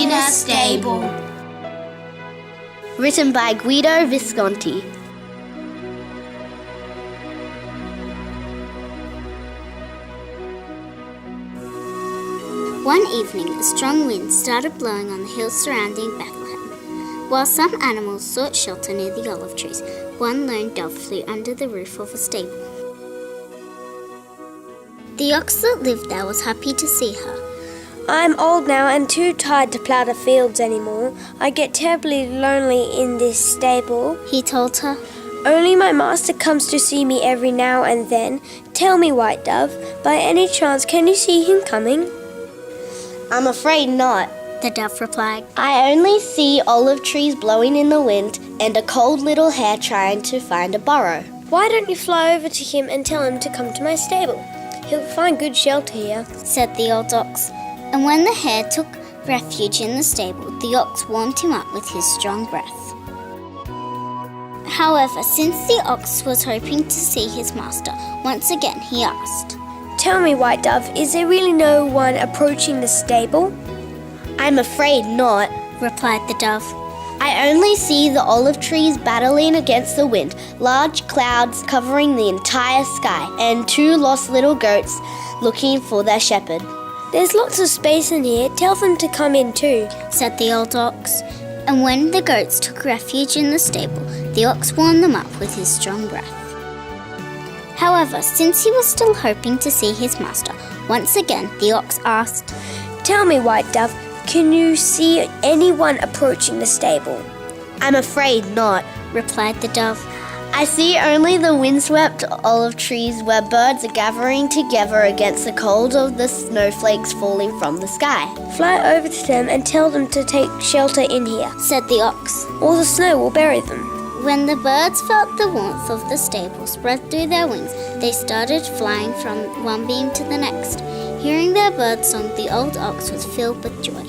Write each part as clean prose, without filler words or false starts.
in a Stable. Written by Guido Visconti. One evening, a strong wind started blowing on the hills surrounding Bethlehem. While some animals sought shelter near the olive trees, one lone dove flew under the roof of a stable. The ox that lived there was happy to see her. I'm old now and too tired to plough the fields anymore. I get terribly lonely in this stable, he told her. Only my master comes to see me every now and then. Tell me, White Dove, by any chance can you see him coming? I'm afraid not, the dove replied. I only see olive trees blowing in the wind and a cold little hare trying to find a burrow. Why don't you fly over to him and tell him to come to my stable? He'll find good shelter here, said the old ox. And when the hare took refuge in the stable, the ox warmed him up with his strong breath. However, since the ox was hoping to see his master, once again he asked, Tell me, White Dove, is there really no one approaching the stable? I'm afraid not, replied the dove. I only see the olive trees battling against the wind, large clouds covering the entire sky, and two lost little goats looking for their shepherd. There's lots of space in here. Tell them to come in too, said the old ox. And when the goats took refuge in the stable, the ox warmed them up with his strong breath. However, since he was still hoping to see his master, once again the ox asked, Tell me, White Dove, can you see anyone approaching the stable? I'm afraid not, replied the dove. I see only the windswept olive trees where birds are gathering together against the cold of the snowflakes falling from the sky. Fly over to them and tell them to take shelter in here, said the ox, or the snow will bury them. When the birds felt the warmth of the stable spread through their wings, they started flying from one beam to the next. Hearing their bird song, the old ox was filled with joy.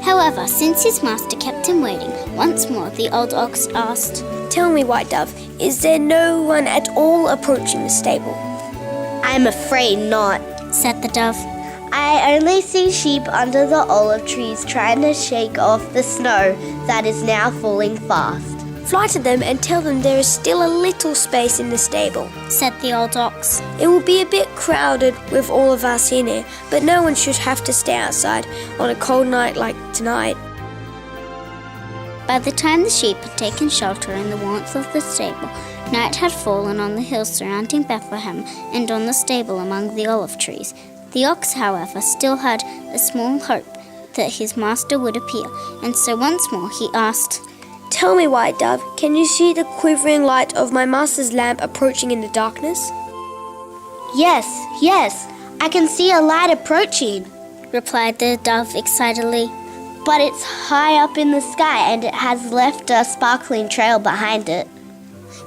However, since his master kept him waiting, once more the old ox asked, Tell me, White Dove, is there no one at all approaching the stable? I'm afraid not, said the dove. I only see sheep under the olive trees trying to shake off the snow that is now falling fast. Fly to them and tell them there is still a little space in the stable, said the old ox. It will be a bit crowded with all of us in here, but no one should have to stay outside on a cold night like tonight. By the time the sheep had taken shelter in the warmth of the stable, night had fallen on the hills surrounding Bethlehem and on the stable among the olive trees. The ox, however, still had a small hope that his master would appear, and so once more he asked, Tell me, White Dove, can you see the quivering light of my master's lamp approaching in the darkness? Yes, I can see a light approaching, replied the dove excitedly. But it's high up in the sky and it has left a sparkling trail behind it.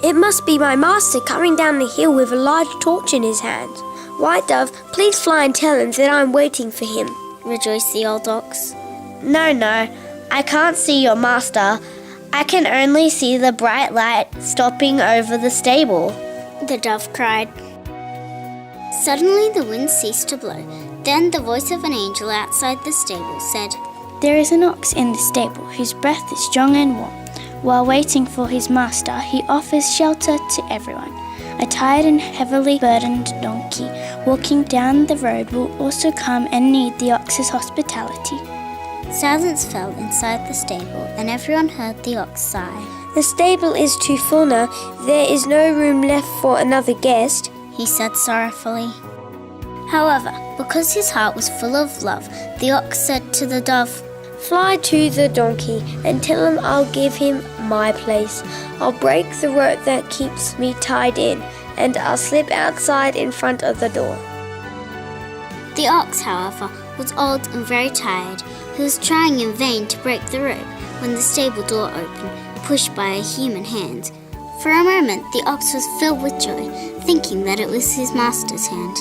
It must be my master coming down the hill with a large torch in his hand. White Dove, please fly and tell him that I'm waiting for him, rejoiced the old ox. No, I can't see your master. I can only see the bright light stopping over the stable, the dove cried. Suddenly the wind ceased to blow. Then the voice of an angel outside the stable said, There is an ox in the stable whose breath is strong and warm. While waiting for his master, he offers shelter to everyone. A tired and heavily burdened donkey walking down the road will also come and need the ox's hospitality. Silence fell inside the stable, and everyone heard the ox sigh. The stable is too full now. There is no room left for another guest, he said sorrowfully. However, because his heart was full of love, the ox said to the dove, Fly to the donkey and tell him I'll give him my place. I'll break the rope that keeps me tied in, and I'll slip outside in front of the door. The ox, however, was old and very tired. He was trying in vain to break the rope when the stable door opened, pushed by a human hand. For a moment the ox was filled with joy, thinking that it was his master's hand.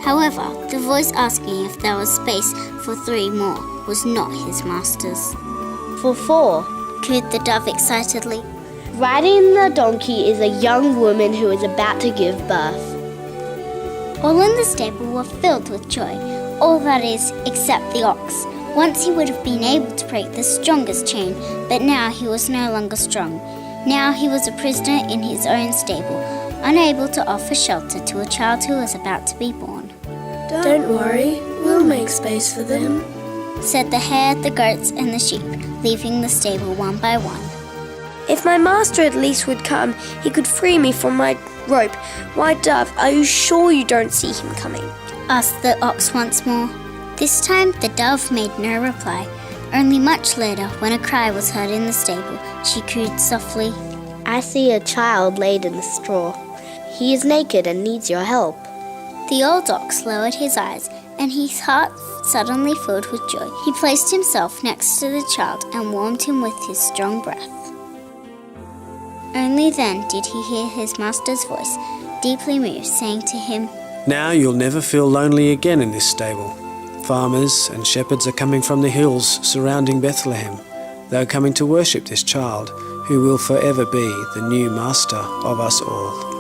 However, the voice asking if there was space for 3 more was not his master's. For 4, cooed the dove excitedly. Riding the donkey is a young woman who is about to give birth. All in the stable were filled with joy, all that is, except the ox. Once he would have been able to break the strongest chain, but now he was no longer strong. Now he was a prisoner in his own stable, unable to offer shelter to a child who was about to be born. Don't worry, we'll make space for them, said the hare, the goats and the sheep, leaving the stable one by one. If my master at least would come, he could free me from my rope. White dove, are you sure you don't see him coming? Asked the ox once more. This time the dove made no reply. Only much later, when a cry was heard in the stable, she cooed softly, I see a child laid in the straw. He is naked and needs your help. The old ox lowered his eyes, and his heart suddenly filled with joy. He placed himself next to the child and warmed him with his strong breath. Only then did he hear his master's voice, deeply moved, saying to him, Now you'll never feel lonely again in this stable. Farmers and shepherds are coming from the hills surrounding Bethlehem. They are coming to worship this child, who will forever be the new master of us all.